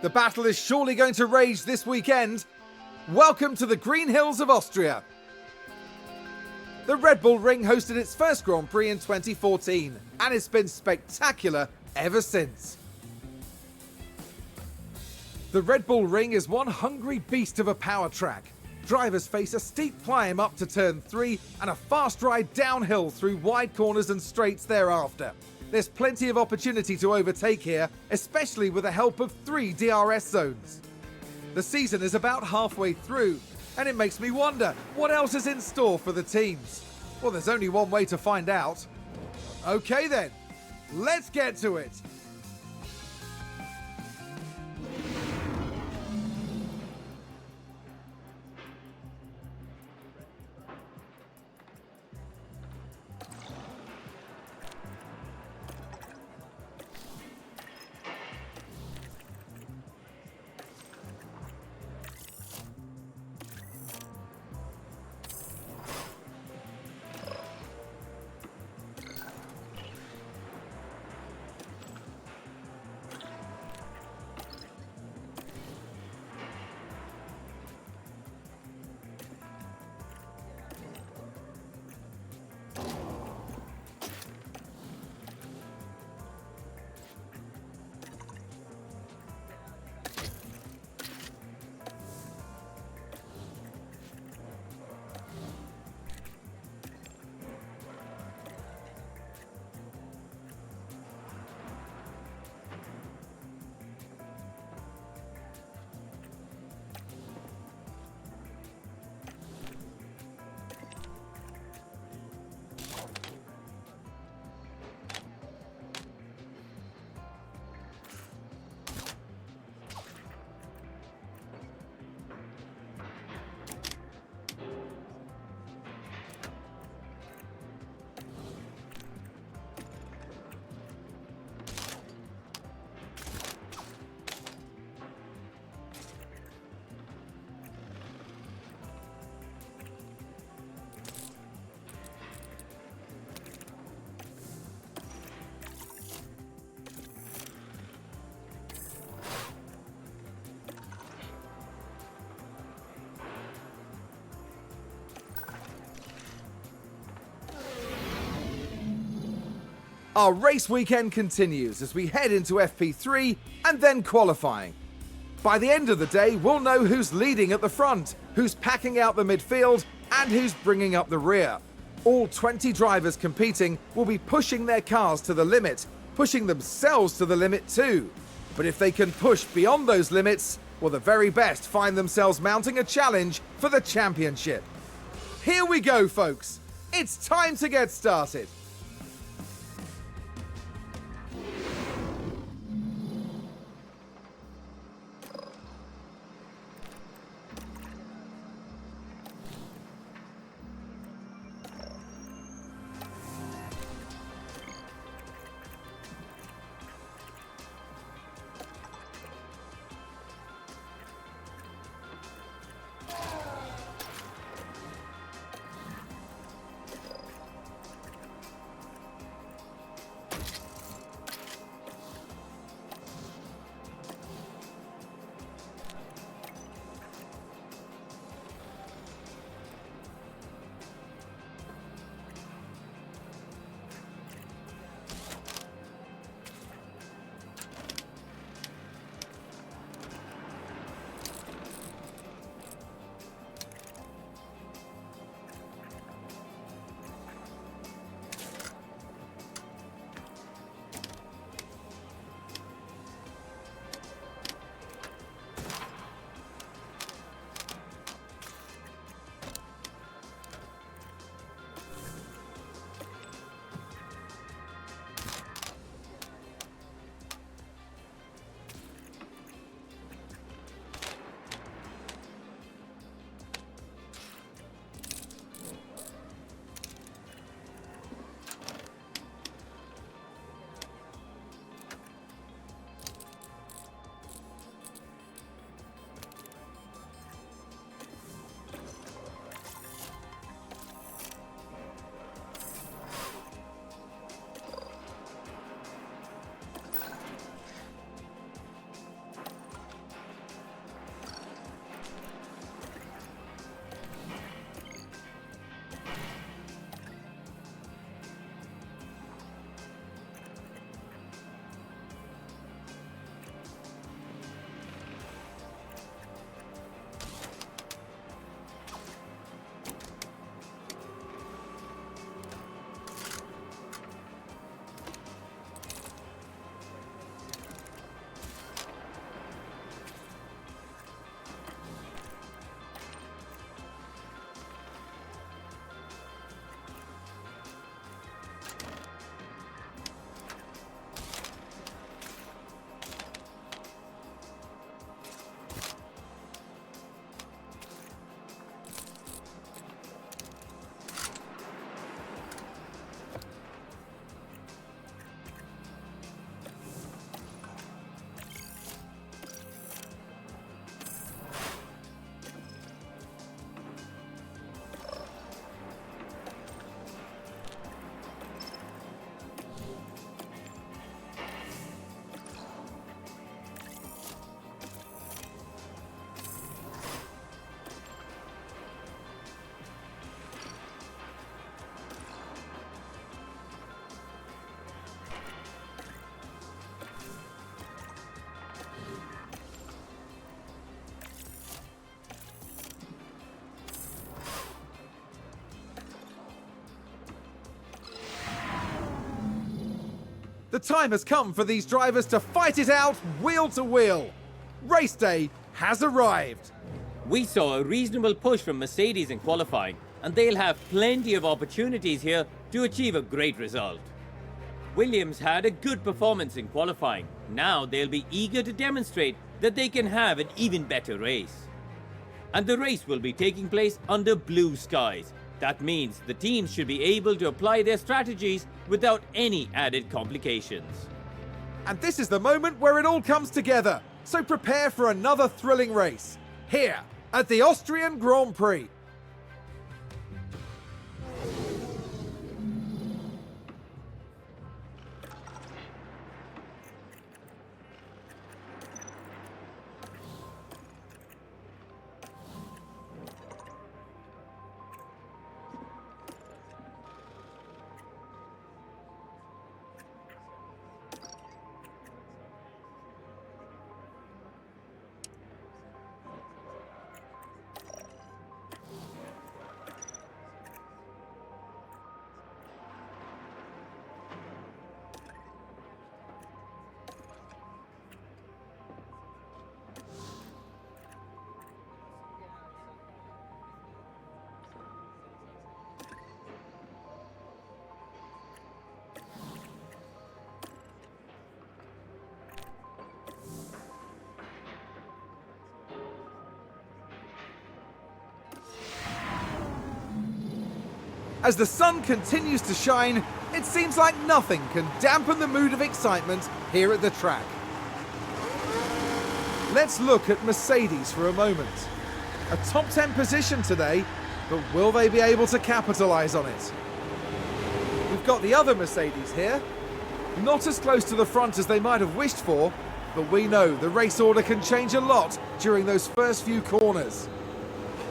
The battle is surely going to rage this weekend. Welcome to the Green Hills of Austria. The Red Bull Ring hosted its first Grand Prix in 2014, and it's been spectacular ever since. The Red Bull Ring is one hungry beast of a power track. Drivers face a steep climb up to turn 3 and a fast ride downhill through wide corners and straights thereafter. There's plenty of opportunity to overtake here, especially with the help of 3 DRS zones. The season is about halfway through, and it makes me wonder what else is in store for the teams. Well, there's only one way to find out. Okay then, let's get to it. Our race weekend continues as we head into FP3 and then qualifying. By the end of the day, we'll know who's leading at the front, who's packing out the midfield, and who's bringing up the rear. All 20 drivers competing will be pushing their cars to the limit, pushing themselves to the limit too. But if they can push beyond those limits, well, the very best find themselves mounting a challenge for the championship. Here we go, folks. It's time to get started. The time has come for these drivers to fight it out wheel to wheel. Race day has arrived. We saw a reasonable push from Mercedes in qualifying, and they'll have plenty of opportunities here to achieve a great result. Williams had a good performance in qualifying. Now they'll be eager to demonstrate that they can have an even better race. And the race will be taking place under blue skies. That means the teams should be able to apply their strategies without any added complications. And this is the moment where it all comes together. So prepare for another thrilling race here at the Austrian Grand Prix. As the sun continues to shine, it seems like nothing can dampen the mood of excitement here at the track. Let's look at Mercedes for a moment. A top 10 position today, but will they be able to capitalize on it? We've got the other Mercedes here. Not as close to the front as they might have wished for, but we know the race order can change a lot during those first few corners.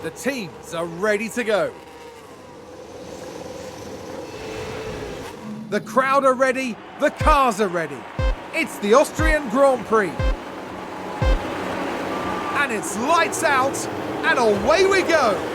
The teams are ready to go. The crowd are ready, the cars are ready. It's the Austrian Grand Prix. And it's lights out, and away we go.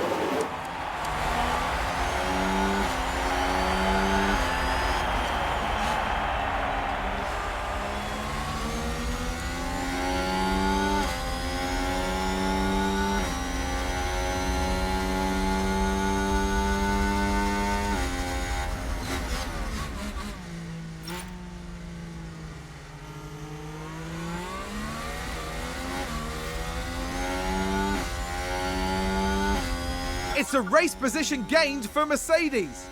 It's a race position gained for Mercedes.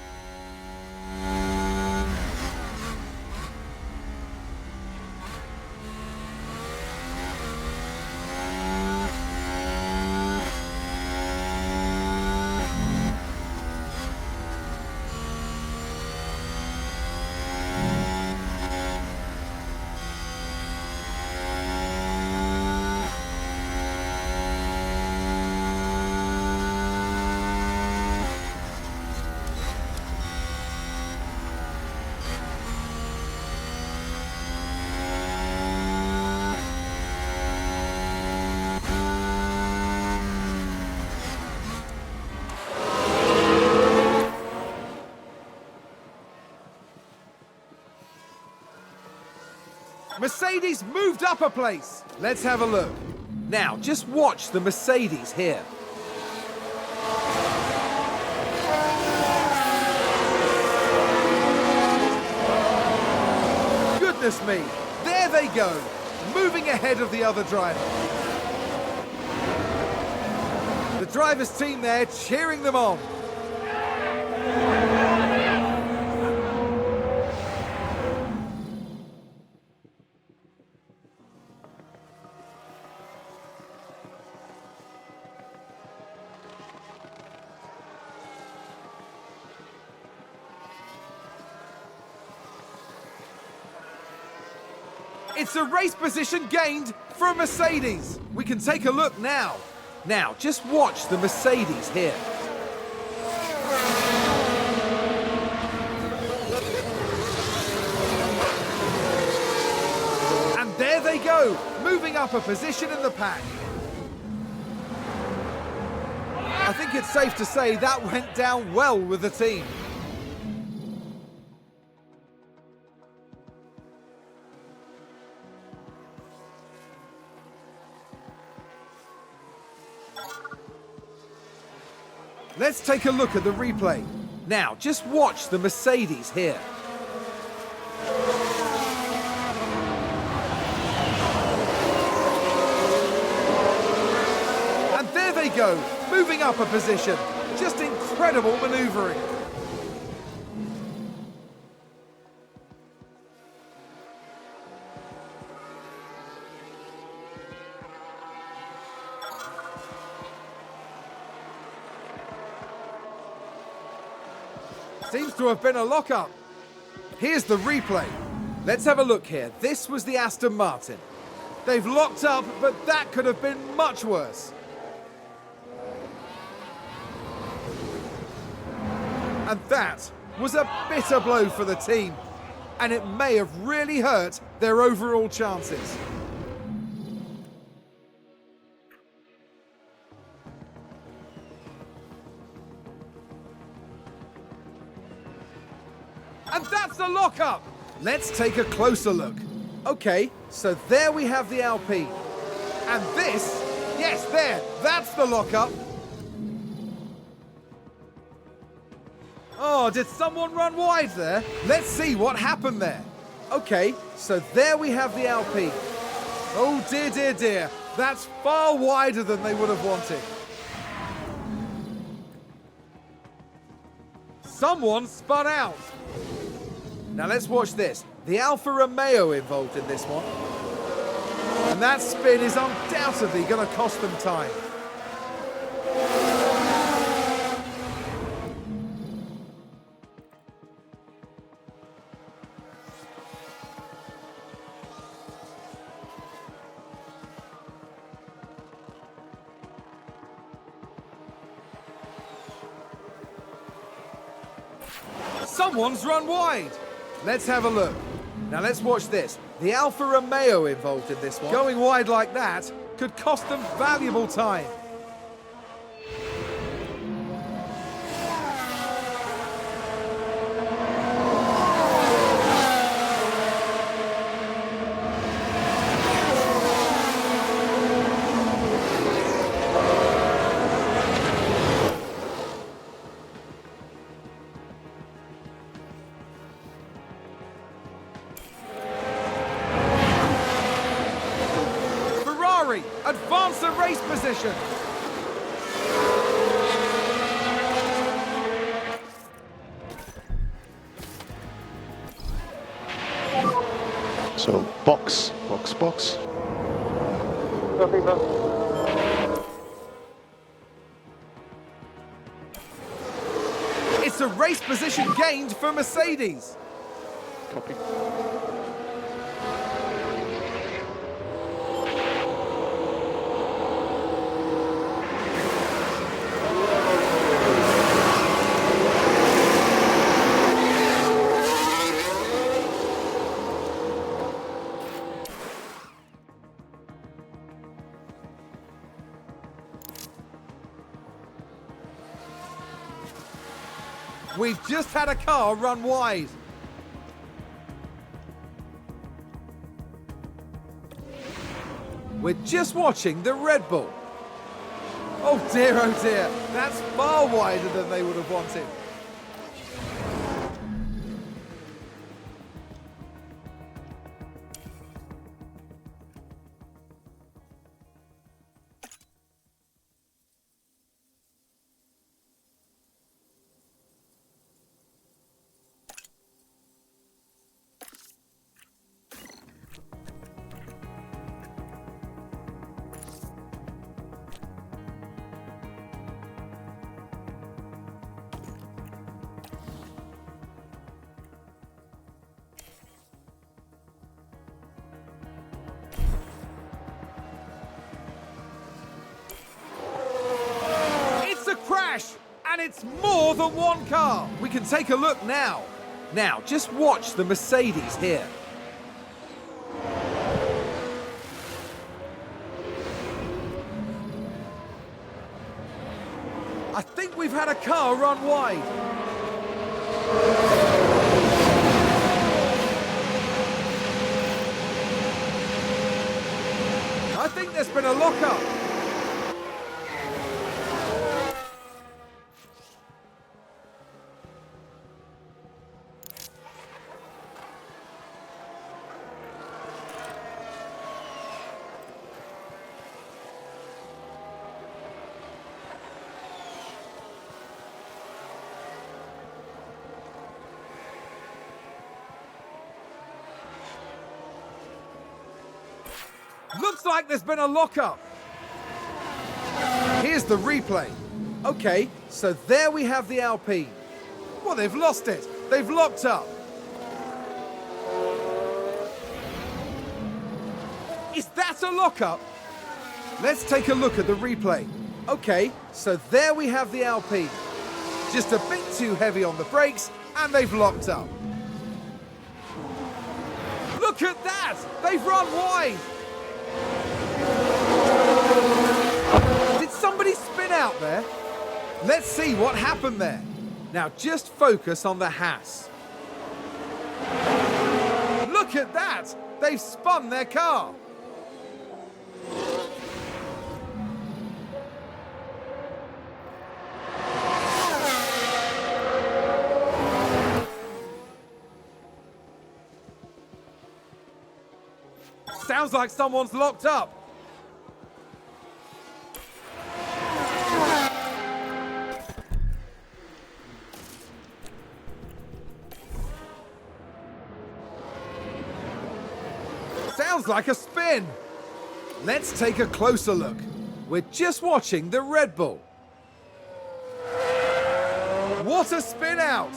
Mercedes moved up a place. Let's have a look. Now, just watch the Mercedes here. Goodness me, there they go, moving ahead of the other driver. The driver's team there cheering them on. It's a race position gained for a Mercedes. We can take a look now. Now, just watch the Mercedes here. And there they go, moving up a position in the pack. I think it's safe to say that went down well with the team. Let's take a look at the replay. Now, just watch the Mercedes here. And there they go, moving up a position. Just incredible manoeuvring. Seems to have been a lock-up. Here's the replay. Let's have a look here. This was the Aston Martin. They've locked up, but that could have been much worse. And that was a bitter blow for the team. And it may have really hurt their overall chances. And that's the lock-up! Let's take a closer look. Okay, so there we have the Alpine. And this, yes, there, that's the lock-up. Oh, did someone run wide there? Let's see what happened there. Okay, so there we have the Alpine. Oh dear, dear, dear. That's far wider than they would have wanted. Someone spun out. Now let's watch this. The Alfa Romeo involved in this one. And that spin is undoubtedly going to cost them time. Someone's run wide. Let's have a look. Now let's watch this. The Alfa Romeo involved in this one. Going wide like that could cost them valuable time. Advance the race position. So box, box, box. It's a race position gained for Mercedes. Copy. We've just had a car run wide. We're just watching the Red Bull. Oh dear, that's far wider than they would have wanted. And it's more than one car. We can take a look now. Now, just watch the Mercedes here. I think we've had a car run wide. I think there's been a lock-up. Looks like there's been a lockup. Here's the replay. Okay, so there we have the Alpine. Well, they've lost it. They've locked up. Is that a lockup? Let's take a look at the replay. Okay, so there we have the Alpine. Just a bit too heavy on the brakes, and they've locked up. Look at that! They've run wide! Did somebody spin out there? Let's see what happened there. Now just focus on the Haas. Look at that! They've spun their car. Sounds like someone's locked up. Sounds like a spin. Let's take a closer look. We're just watching the Red Bull. What a spin out!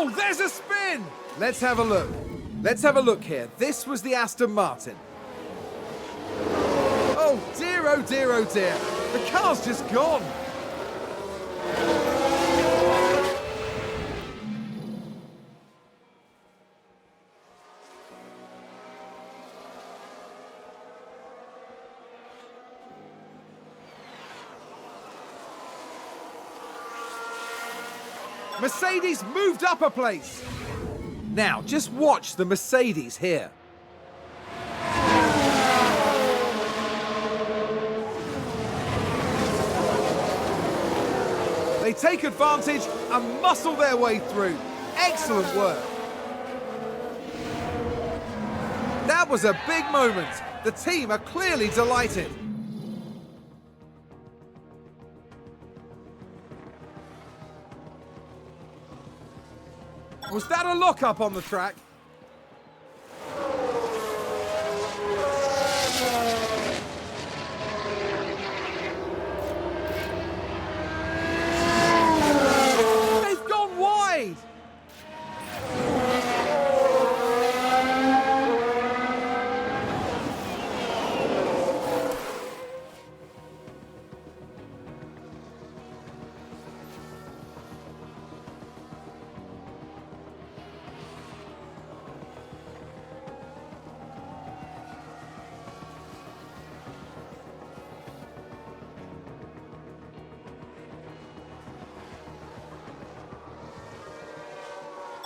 Oh, there's a spin! Let's have a look. Let's have a look here. This was the Aston Martin. Oh dear, oh dear, oh dear. The car's just gone. Mercedes moved up a place. Now, just watch the Mercedes here. They take advantage and muscle their way through. Excellent work. That was a big moment. The team are clearly delighted. Was that a lockup on the track? They've gone wide!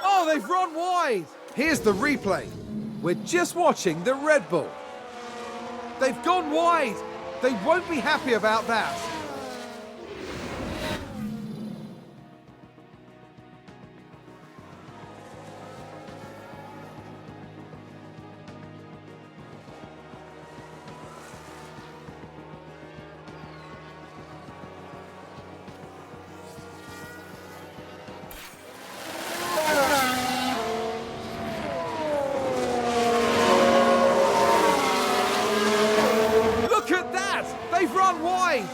Oh, they've run wide! Here's the replay. We're just watching the Red Bull. They've gone wide. They won't be happy about that. They've run wide!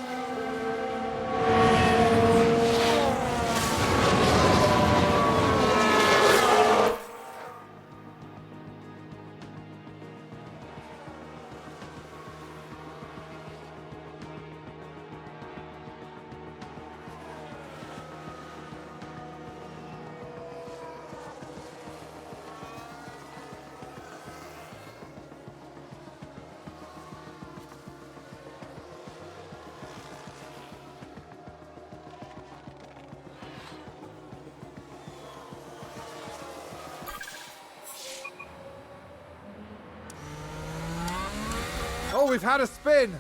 Oh, we've had a spin.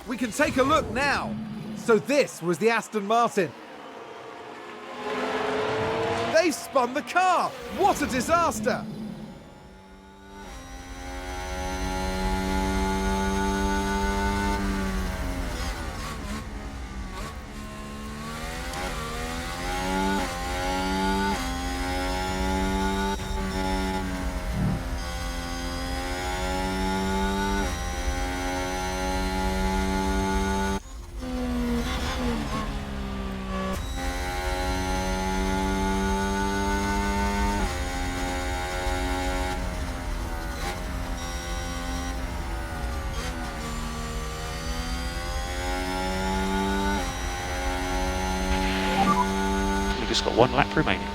We can take a look now. So this was the Aston Martin. They spun the car. What a disaster. We've just got one lap remaining.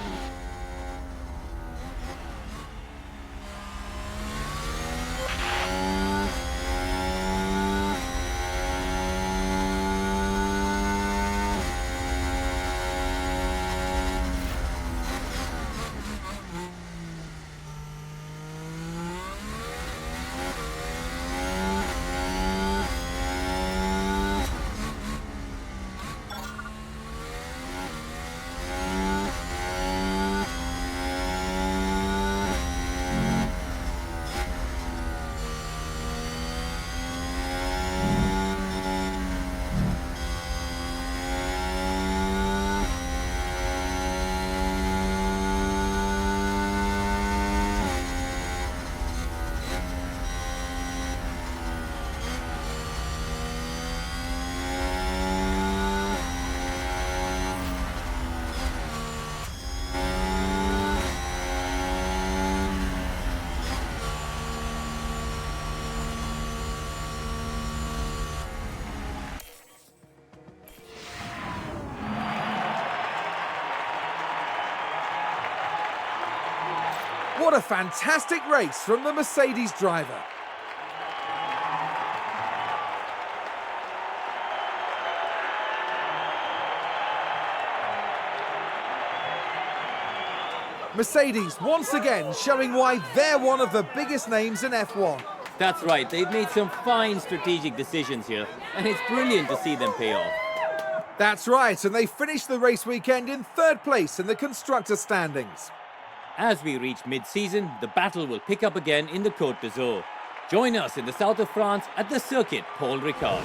What a fantastic race from the Mercedes driver. Mercedes once again showing why they're one of the biggest names in F1. That's right, they've made some fine strategic decisions here, and it's brilliant to see them pay off. That's right, and they finished the race weekend in third place in the constructor standings. As we reach mid-season, the battle will pick up again in the Côte d'Azur. Join us in the south of France at the circuit Paul Ricard.